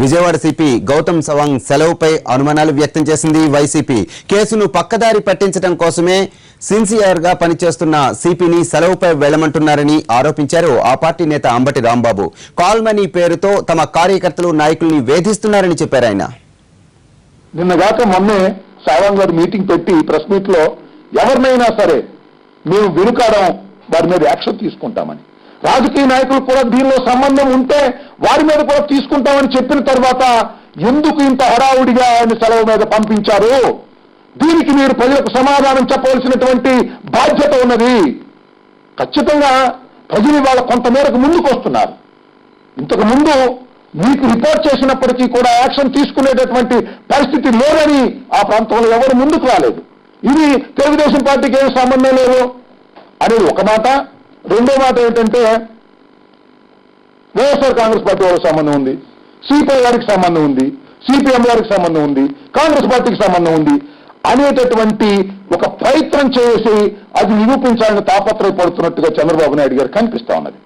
Vijayawada CP Gautam Sawang సెలవుపై అనుమానాలు వ్యక్తం చేసింది వైసీపీ. కేసును పక్కదారి పట్టించడం కోసమే సిన్సియర్ గా పనిచేస్తున్న సిపిని సెలవుపై వెళ్లమంటున్నారని ఆరోపించారు ఆ పార్టీ నేత అంబటి రాంబాబు. కాల్ మనీ పేరుతో తమ కార్యకర్తలు నాయకుల్ని వేధిస్తున్నారని చెప్పారు ఆయన. నిన్నగాక మొన్నే సవాంగ్ గారు మీటింగ్ పెట్టి ప్రెస్ మీట్ లో ఎవరినైనా సరే మేము వెనుకాడం వారి మీద యాక్షన్ తీసుకుంటామని, రాజకీయ నాయకులు కూడా దీనిలో సంబంధం ఉంటే వారి మీద కూడా తీసుకుంటామని చెప్పిన తర్వాత ఎందుకు ఇంత హడావుడిగా ఆయన సెలవు మీద పంపించారు? దీనికి మీరు ప్రజలకు సమాధానం చెప్పవలసినటువంటి బాధ్యత ఉన్నది. ఖచ్చితంగా ప్రజలు వాళ్ళ కొంతమేరకు ముందుకు వస్తున్నారు. ఇంతకు ముందు మీకు రిపోర్ట్ చేసినప్పటికీ కూడా యాక్షన్ తీసుకునేటటువంటి పరిస్థితి లేదని ఆ ప్రాంతంలో ఎవరు ముందుకు రాలేదు. ఇది తెలుగుదేశం పార్టీకి ఏం సంబంధం లేదు అనేది ఒక మాట. రెండో మాట ఏంటంటే వైఎస్ఆర్ కాంగ్రెస్ పార్టీ వాళ్ళకి సంబంధం ఉంది, సిపిఐ గారికి సంబంధం ఉంది, సిపిఎం గారికి సంబంధం ఉంది, కాంగ్రెస్ పార్టీకి సంబంధం ఉంది అనేటటువంటి ఒక ప్రయత్నం చేసి అది నిరూపించాలని తాపత్రయపడుతున్నట్టుగా చంద్రబాబు నాయుడు గారు కనిపిస్తా ఉన్నది.